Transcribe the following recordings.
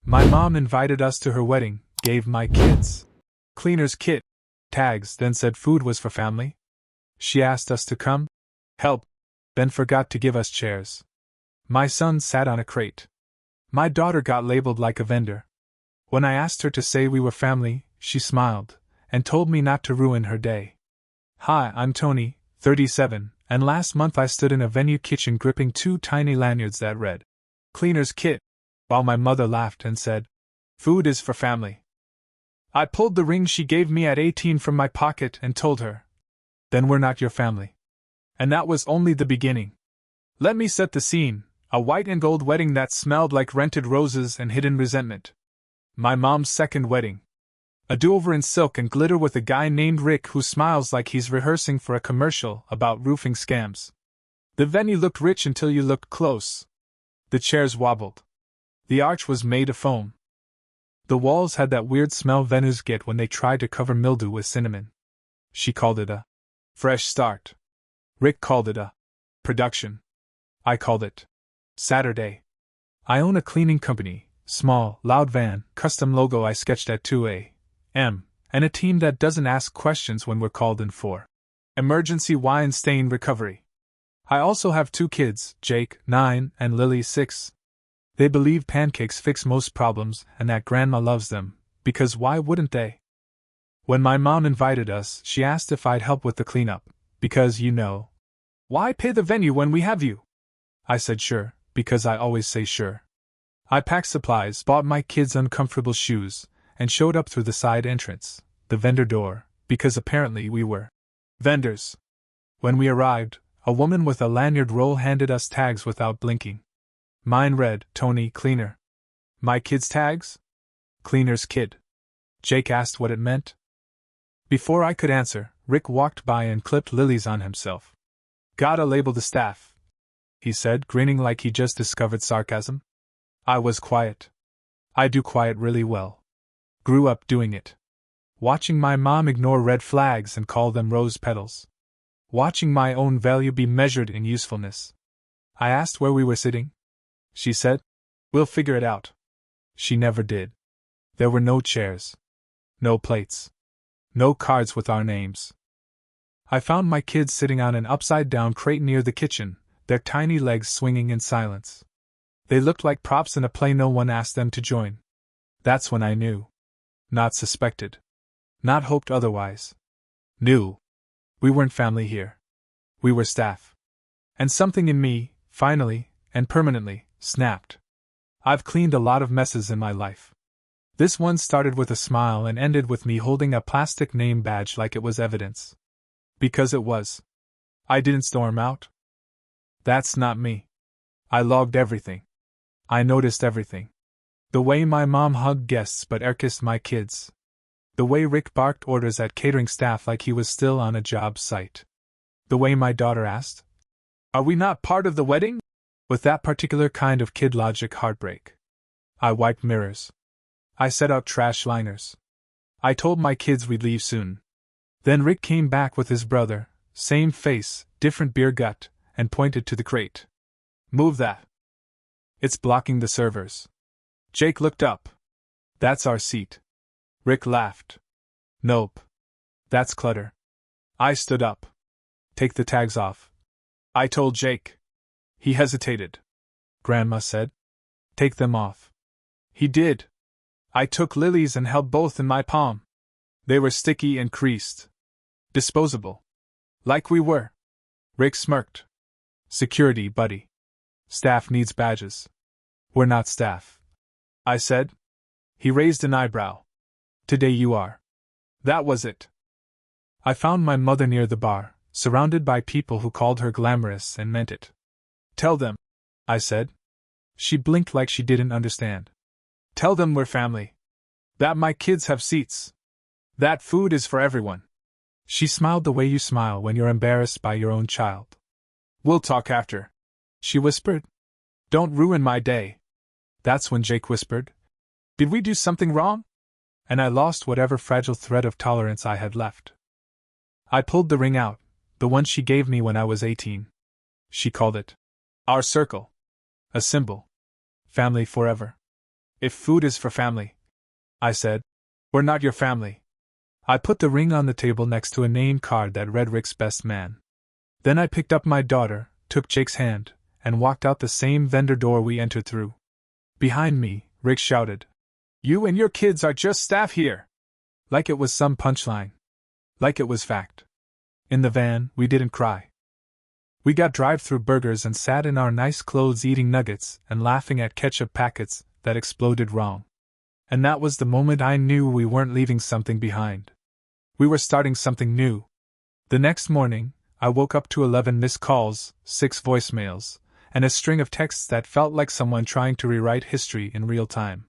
My mom invited us to her wedding, gave my kids cleaner's kit, tags, then said food was for family. She asked us to come, help, then forgot to give us chairs. My son sat on a crate. My daughter got labeled like a vendor. When I asked her to say we were family, she smiled, and told me not to ruin her day. Hi, I'm Tony, 37, and last month I stood in a venue kitchen gripping 2 tiny lanyards that read, Cleaner's Kit, while my mother laughed and said, food is for family. I pulled the ring she gave me at 18 from my pocket and told her, then we're not your family. And that was only the beginning. Let me set the scene, a white and gold wedding that smelled like rented roses and hidden resentment. My mom's second wedding. A do-over in silk and glitter with a guy named Rick who smiles like he's rehearsing for a commercial about roofing scams. The venue looked rich until you looked close. The chairs wobbled. The arch was made of foam. The walls had that weird smell venues get when they try to cover mildew with cinnamon. She called it a fresh start. Rick called it a production. I called it Saturday. I own a cleaning company, small, loud van, custom logo I sketched at 2 a.m., and a team that doesn't ask questions when we're called in for emergency wine stain recovery. I also have 2 kids, Jake, 9, and Lily, 6. They believe pancakes fix most problems and that grandma loves them, because why wouldn't they? When my mom invited us, she asked if I'd help with the cleanup, because, why pay the venue when we have you? I said sure, because I always say sure. I packed supplies, bought my kids uncomfortable shoes, and showed up through the side entrance, the vendor door, because apparently we were vendors. When we arrived, a woman with a lanyard roll handed us tags without blinking. Mine read, Tony, cleaner. My kids' tags? Cleaner's kid. Jake asked what it meant. Before I could answer, Rick walked by and clipped lilies on himself. Gotta label the staff, he said, grinning like he just discovered sarcasm. I was quiet. I do quiet really well. Grew up doing it. Watching my mom ignore red flags and call them rose petals. Watching my own value be measured in usefulness. I asked where we were sitting. She said, we'll figure it out. She never did. There were no chairs. No plates. No cards with our names. I found my kids sitting on an upside-down crate near the kitchen, their tiny legs swinging in silence. They looked like props in a play no one asked them to join. That's when I knew. Not suspected. Not hoped otherwise. Knew. We weren't family here. We were staff. And something in me, finally, and permanently, snapped. I've cleaned a lot of messes in my life. This one started with a smile and ended with me holding a plastic name badge like it was evidence. Because it was. I didn't storm out. That's not me. I logged everything. I noticed everything. The way my mom hugged guests but kissed my kids. The way Rick barked orders at catering staff like he was still on a job site. The way my daughter asked, "Are we not part of the wedding?" With that particular kind of kid logic heartbreak. I wiped mirrors. I set out trash liners. I told my kids we'd leave soon. Then Rick came back with his brother, same face, different beer gut, and pointed to the crate. Move that. It's blocking the servers. Jake looked up. That's our seat. Rick laughed. Nope. That's clutter. I stood up. Take the tags off. I told Jake. He hesitated. Grandma said. Take them off. He did. I took lilies and held both in my palm. They were sticky and creased. Disposable. Like we were. Rick smirked. Security, buddy. Staff needs badges. We're not staff. I said. He raised an eyebrow. Today you are. That was it. I found my mother near the bar, surrounded by people who called her glamorous and meant it. Tell them, I said. She blinked like she didn't understand. Tell them we're family. That my kids have seats. That food is for everyone. She smiled the way you smile when you're embarrassed by your own child. We'll talk after, she whispered. Don't ruin my day. That's when Jake whispered. Did we do something wrong? And I lost whatever fragile thread of tolerance I had left. I pulled the ring out, the one she gave me when I was 18. She called it our circle. A symbol. Family forever. If food is for family, I said, we're not your family. I put the ring on the table next to a name card that read Rick's best man. Then I picked up my daughter, took Jake's hand, and walked out the same vendor door we entered through. Behind me, Rick shouted, "You and your kids are just staff here!" Like it was some punchline. Like it was fact. In the van, we didn't cry. We got drive-through burgers and sat in our nice clothes eating nuggets and laughing at ketchup packets that exploded wrong. And that was the moment I knew we weren't leaving something behind. We were starting something new. The next morning, I woke up to 11 missed calls, 6 voicemails, and a string of texts that felt like someone trying to rewrite history in real time.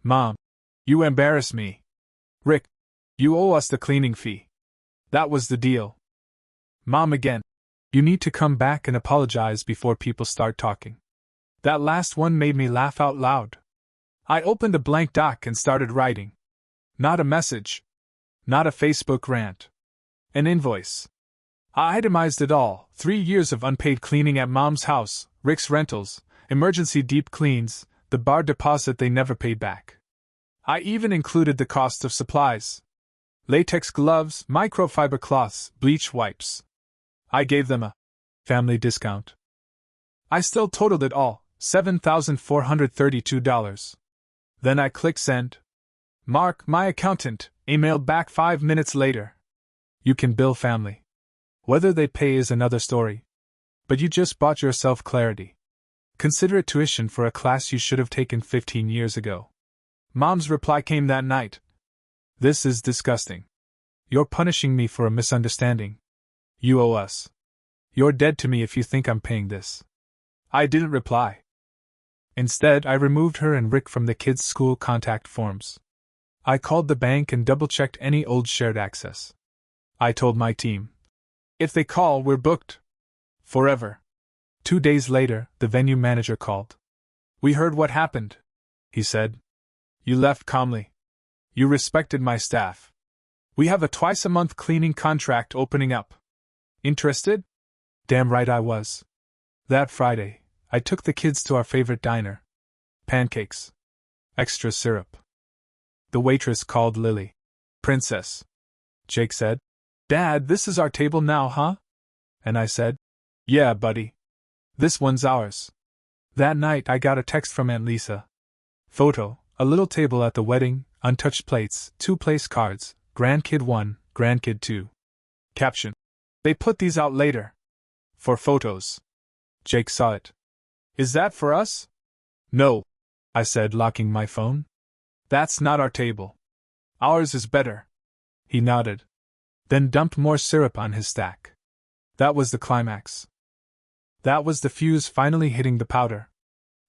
Mom, you embarrass me. Rick, you owe us the cleaning fee. That was the deal. Mom again. You need to come back and apologize before people start talking. That last one made me laugh out loud. I opened a blank doc and started writing. Not a message. Not a Facebook rant. An invoice. I itemized it all: 3 years of unpaid cleaning at Mom's house, Rick's rentals, emergency deep cleans, the bar deposit they never paid back. I even included the cost of supplies. Latex gloves, microfiber cloths, bleach wipes. I gave them a family discount. I still totaled it all, $7,432. Then I clicked send. Mark, my accountant, emailed back 5 minutes later. You can bill family. Whether they pay is another story. But you just bought yourself clarity. Consider it tuition for a class you should have taken 15 years ago. Mom's reply came that night. This is disgusting. You're punishing me for a misunderstanding. You owe us. You're dead to me if you think I'm paying this. I didn't reply. Instead, I removed her and Rick from the kids' school contact forms. I called the bank and double-checked any old shared access. I told my team, if they call, we're booked. Forever. 2 days later, the venue manager called. We heard what happened, he said. You left calmly. You respected my staff. We have a twice-a-month cleaning contract opening up. Interested? Damn right I was. That Friday, I took the kids to our favorite diner. Pancakes. Extra syrup. The waitress called Lily. Princess. Jake said, Dad, this is our table now, huh? And I said, yeah, buddy. This one's ours. That night I got a text from Aunt Lisa. Photo, a little table at the wedding, untouched plates, 2 place cards, grandkid 1, grandkid 2. Caption. They put these out later. For photos. Jake saw it. Is that for us? No, I said, locking my phone. That's not our table. Ours is better. He nodded. Then dumped more syrup on his stack. That was the climax. That was the fuse finally hitting the powder.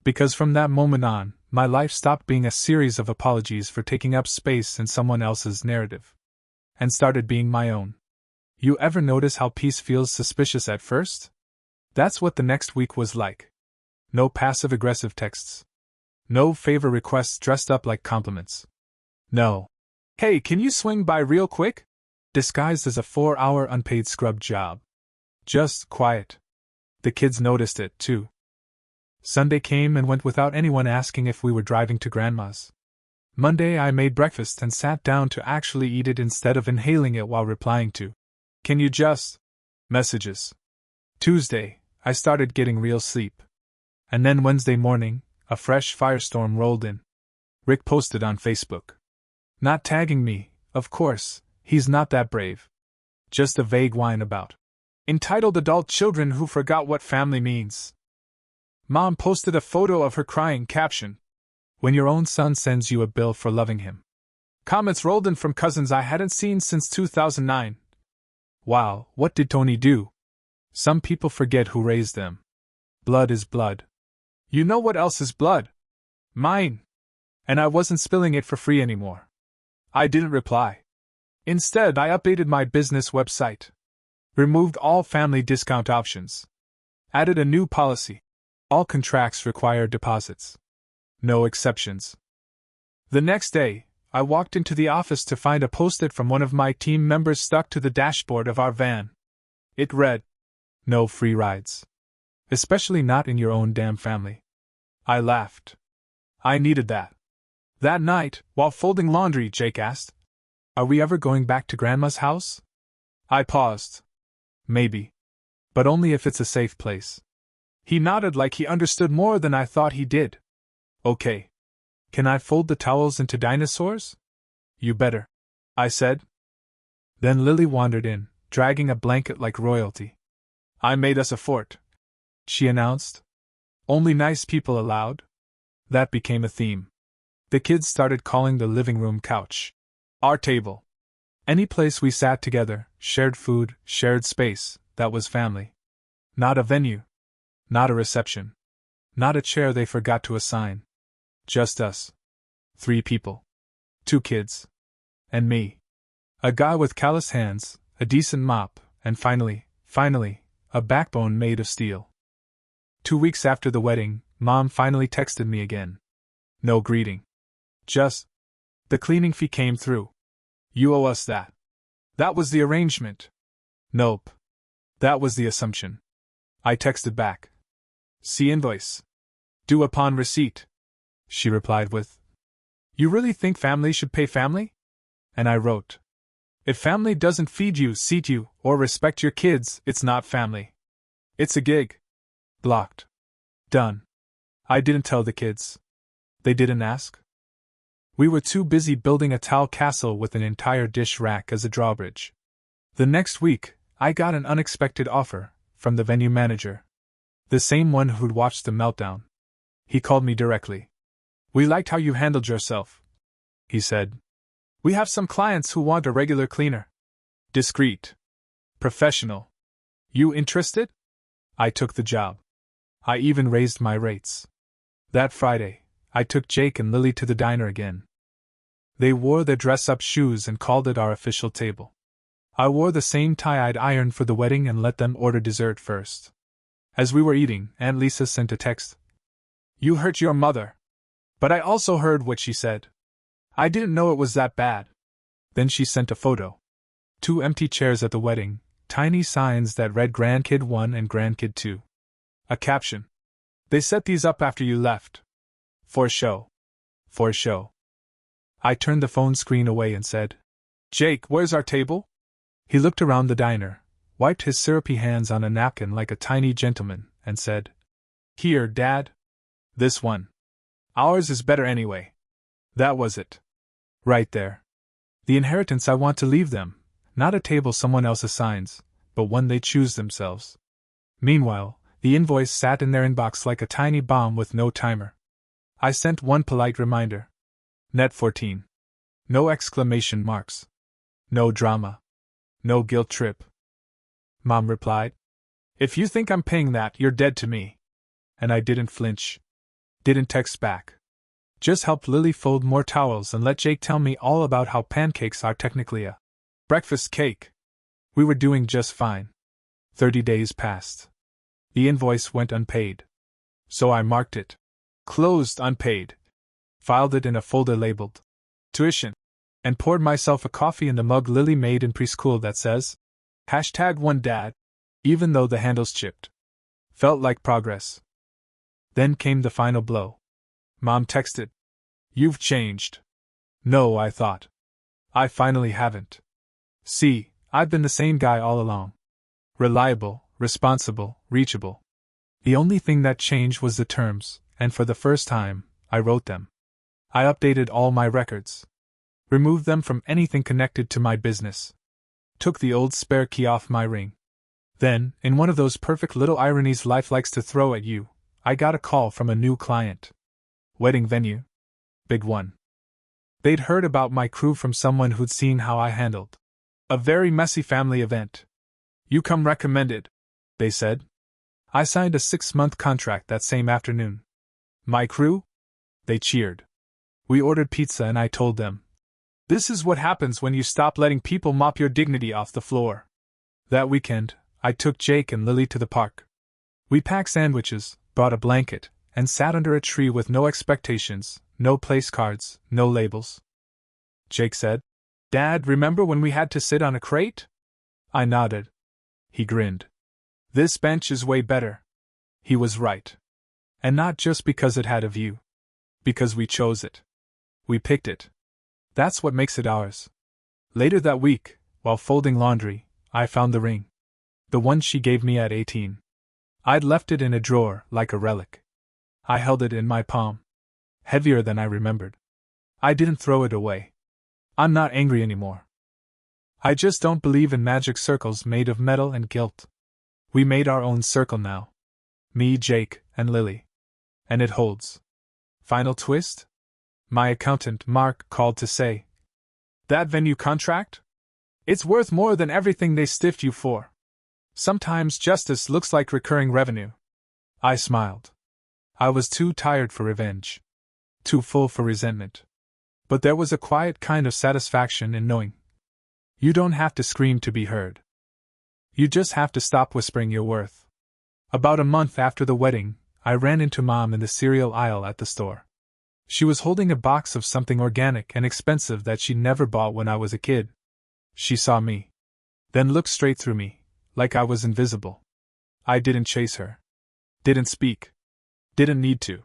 Because from that moment on, my life stopped being a series of apologies for taking up space in someone else's narrative. And started being my own. You ever notice how peace feels suspicious at first? That's what the next week was like. No passive-aggressive texts. No favor requests dressed up like compliments. No. Hey, can you swing by real quick? Disguised as a 4-hour unpaid scrub job. Just quiet. The kids noticed it, too. Sunday came and went without anyone asking if we were driving to Grandma's. Monday I made breakfast and sat down to actually eat it instead of inhaling it while replying to "Can you just?" messages. Tuesday, I started getting real sleep. And then Wednesday morning, a fresh firestorm rolled in. Rick posted on Facebook. Not tagging me, of course, he's not that brave. Just a vague whine about. Entitled adult children who forgot what family means. Mom posted a photo of her crying, caption, when your own son sends you a bill for loving him. Comments rolled in from cousins I hadn't seen since 2009. Wow, what did Tony do? Some people forget who raised them. Blood is blood. You know what else is blood? Mine. And I wasn't spilling it for free anymore. I didn't reply. Instead, I updated my business website. Removed all family discount options. Added a new policy. All contracts require deposits. No exceptions. The next day, I walked into the office to find a post-it from one of my team members stuck to the dashboard of our van. It read, no free rides. Especially not in your own damn family. I laughed. I needed that. That night, while folding laundry, Jake asked, "Are we ever going back to Grandma's house?" I paused. Maybe. But only if it's a safe place. He nodded like he understood more than I thought he did. Okay. Can I fold the towels into dinosaurs? You better, I said. Then Lily wandered in, dragging a blanket like royalty. I made us a fort, she announced. Only nice people allowed. That became a theme. The kids started calling the living room couch our table. Any place we sat together, shared food, shared space, that was family. Not a venue. Not a reception. Not a chair they forgot to assign. Just us. 3 people. 2 kids. And me. A guy with callous hands, a decent mop, and finally, a backbone made of steel. 2 weeks after the wedding, Mom finally texted me again. No greeting. Just, the cleaning fee came through. You owe us that. That was the arrangement. Nope. That was the assumption. I texted back. See invoice. Due upon receipt. She replied with, You really think family should pay family? And I wrote, If family doesn't feed you, seat you, or respect your kids, it's not family. It's a gig. Blocked. Done. I didn't tell the kids. They didn't ask. We were too busy building a towel castle with an entire dish rack as a drawbridge. The next week, I got an unexpected offer from the venue manager. The same one who'd watched the meltdown. He called me directly. We liked how you handled yourself, he said. We have some clients who want a regular cleaner. Discreet. Professional. You interested? I took the job. I even raised my rates. That Friday, I took Jake and Lily to the diner again. They wore their dress-up shoes and called it our official table. I wore the same tie I'd ironed for the wedding and let them order dessert first. As we were eating, Aunt Lisa sent a text. You hurt your mother. But I also heard what she said. I didn't know it was that bad. Then she sent a photo. 2 empty chairs at the wedding, tiny signs that read Grandkid 1 and Grandkid 2. A caption. They set these up after you left. For show. For show. I turned the phone screen away and said, Jake, where's our table? He looked around the diner, wiped his syrupy hands on a napkin like a tiny gentleman, and said, Here, Dad. This one. Ours is better anyway. That was it. Right there. The inheritance I want to leave them, not a table someone else assigns, but one they choose themselves. Meanwhile, the invoice sat in their inbox like a tiny bomb with no timer. I sent one polite reminder. Net 14. No exclamation marks. No drama. No guilt trip. Mom replied, If you think I'm paying that, you're dead to me. And I didn't flinch. Didn't text back. Just helped Lily fold more towels and let Jake tell me all about how pancakes are technically a breakfast cake. We were doing just fine. 30 days passed. The invoice went unpaid. So I marked it. Closed unpaid. Filed it in a folder labeled tuition. And poured myself a coffee in the mug Lily made in preschool that says, #1dad, even though the handle's chipped. Felt like progress. Then came the final blow. Mom texted, You've changed. No, I thought. I finally haven't. See, I've been the same guy all along. Reliable, responsible, reachable. The only thing that changed was the terms, and for the first time, I wrote them. I updated all my records. Removed them from anything connected to my business. Took the old spare key off my ring. Then, in one of those perfect little ironies life likes to throw at you, I got a call from a new client. Wedding venue. Big one. They'd heard about my crew from someone who'd seen how I handled a very messy family event. You come recommended, they said. I signed a 6-month contract that same afternoon. My crew? They cheered. We ordered pizza and I told them, This is what happens when you stop letting people mop your dignity off the floor. That weekend, I took Jake and Lily to the park. We packed sandwiches, bought a blanket, and sat under a tree with no expectations, no place cards, no labels. Jake said, Dad, remember when we had to sit on a crate? I nodded. He grinned. This bench is way better. He was right. And not just because it had a view. Because we chose it. We picked it. That's what makes it ours. Later that week, while folding laundry, I found the ring. The one she gave me at 18. I'd left it in a drawer, like a relic. I held it in my palm. Heavier than I remembered. I didn't throw it away. I'm not angry anymore. I just don't believe in magic circles made of metal and gilt. We made our own circle now. Me, Jake, and Lily. And it holds. Final twist? My accountant, Mark, called to say, "That venue contract? It's worth more than everything they stiffed you for. Sometimes justice looks like recurring revenue." I smiled. I was too tired for revenge. Too full for resentment. But there was a quiet kind of satisfaction in knowing. You don't have to scream to be heard. You just have to stop whispering your worth. About a month after the wedding, I ran into Mom in the cereal aisle at the store. She was holding a box of something organic and expensive that she never bought when I was a kid. She saw me. Then looked straight through me, like I was invisible. I didn't chase her. Didn't speak. Didn't need to.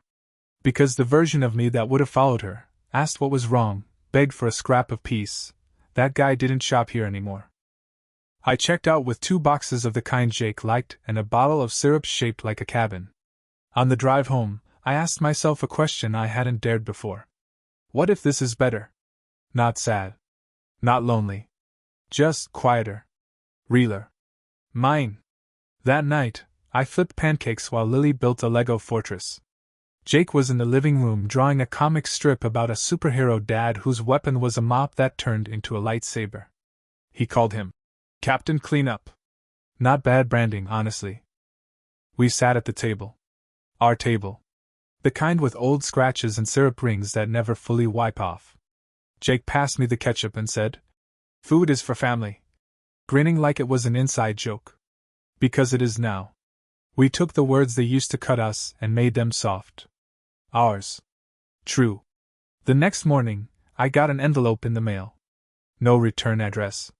Because the version of me that would have followed her, asked what was wrong, begged for a scrap of peace, that guy didn't shop here anymore. I checked out with 2 boxes of the kind Jake liked and a bottle of syrup shaped like a cabin. On the drive home, I asked myself a question I hadn't dared before. What if this is better? Not sad. Not lonely. Just quieter. Realer. Mine. That night, I flipped pancakes while Lily built a Lego fortress. Jake was in the living room drawing a comic strip about a superhero dad whose weapon was a mop that turned into a lightsaber. He called him Captain Cleanup. Not bad branding, honestly. We sat at the table. Our table. The kind with old scratches and syrup rings that never fully wipe off. Jake passed me the ketchup and said, "Food is for family," grinning like it was an inside joke. Because it is now. We took the words they used to cut us and made them soft. Ours. True. The next morning, I got an envelope in the mail. No return address.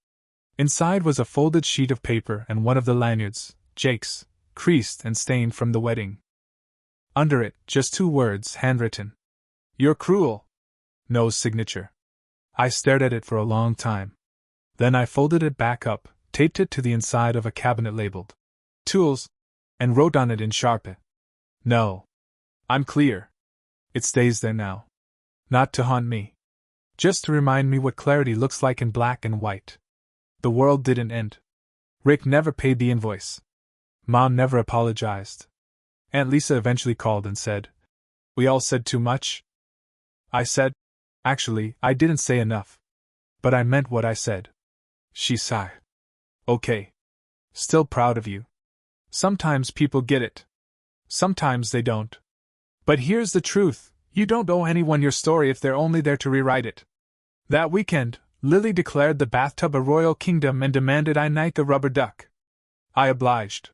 Inside was a folded sheet of paper and one of the lanyards, Jake's, creased and stained from the wedding. Under it, just 2 words, handwritten. "You're cruel." No signature. I stared at it for a long time. Then I folded it back up, taped it to the inside of a cabinet labeled "Tools," and wrote on it in Sharpie. "No. I'm clear." It stays there now. Not to haunt me. Just to remind me what clarity looks like in black and white. The world didn't end. Rick never paid the invoice. Mom never apologized. Aunt Lisa eventually called and said, "We all said too much?" I said, "Actually, I didn't say enough. But I meant what I said." She sighed. "Okay. Still proud of you. Sometimes people get it. Sometimes they don't. But here's the truth, you don't owe anyone your story if they're only there to rewrite it." That weekend, Lily declared the bathtub a royal kingdom and demanded I knight the rubber duck. I obliged.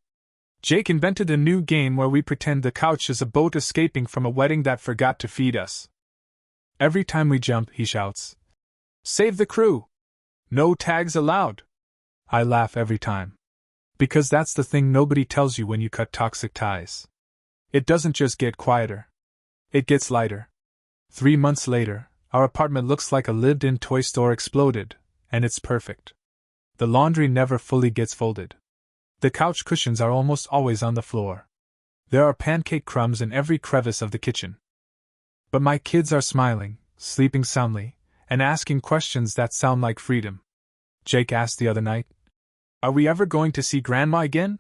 Jake invented a new game where we pretend the couch is a boat escaping from a wedding that forgot to feed us. Every time we jump, he shouts, "Save the crew! No tags allowed!" I laugh every time. Because that's the thing nobody tells you when you cut toxic ties. It doesn't just get quieter. It gets lighter. 3 months later, our apartment looks like a lived-in toy store exploded, and it's perfect. The laundry never fully gets folded. The couch cushions are almost always on the floor. There are pancake crumbs in every crevice of the kitchen. But my kids are smiling, sleeping soundly, and asking questions that sound like freedom. Jake asked the other night, "Are we ever going to see Grandma again?"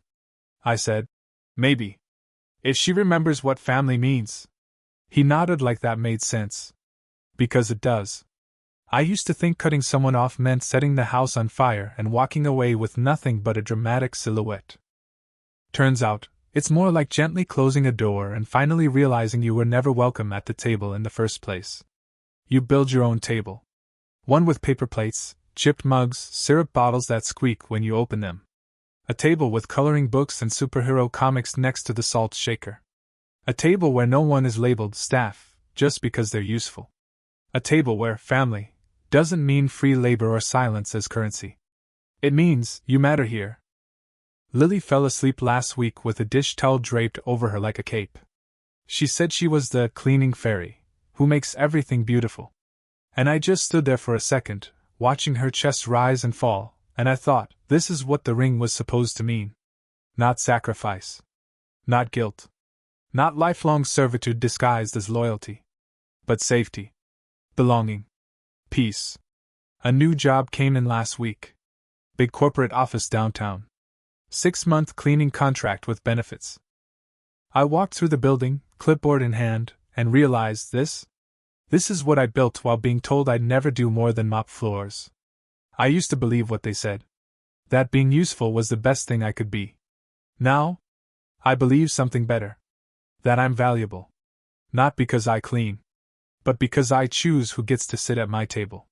I said, "Maybe. If she remembers what family means." He nodded like that made sense. Because it does. I used to think cutting someone off meant setting the house on fire and walking away with nothing but a dramatic silhouette. Turns out, it's more like gently closing a door and finally realizing you were never welcome at the table in the first place. You build your own table. One with paper plates, chipped mugs, syrup bottles that squeak when you open them. A table with coloring books and superhero comics next to the salt shaker. A table where no one is labeled staff, just because they're useful. A table where family doesn't mean free labor or silence as currency. It means you matter here. Lily fell asleep last week with a dish towel draped over her like a cape. She said she was the cleaning fairy, who makes everything beautiful. And I just stood there for a second, watching her chest rise and fall, and I thought, this is what the ring was supposed to mean. Not sacrifice. Not guilt. Not lifelong servitude disguised as loyalty. But safety. Belonging. Peace. A new job came in last week. Big corporate office downtown. 6-month cleaning contract with benefits. I walked through the building, clipboard in hand, and realized this. This is what I built while being told I'd never do more than mop floors. I used to believe what they said. That being useful was the best thing I could be. Now, I believe something better. That I'm valuable. Not because I clean, but because I choose who gets to sit at my table.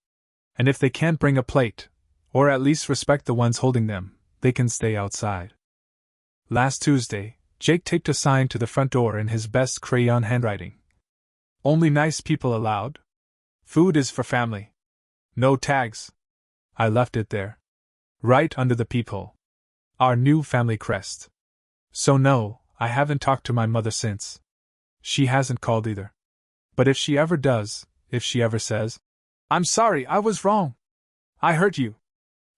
And if they can't bring a plate, or at least respect the ones holding them, they can stay outside. Last Tuesday, Jake taped a sign to the front door in his best crayon handwriting. Only nice people allowed. Food is for family. No tags. I left it there. Right under the peephole. Our new family crest. So no, I haven't talked to my mother since. She hasn't called either. But if she ever does, if she ever says, "I'm sorry, I was wrong. I hurt you.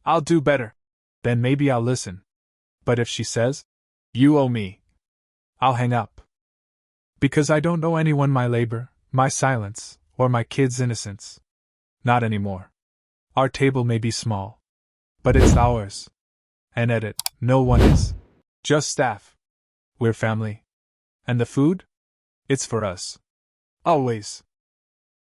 I'll do better," then maybe I'll listen. But if she says, "You owe me," I'll hang up. Because I don't owe anyone my labor, my silence, or my kids' innocence. Not anymore. Our table may be small, but it's ours. And at it, no one is. Just staff. We're family. And the food? It's for us. Always.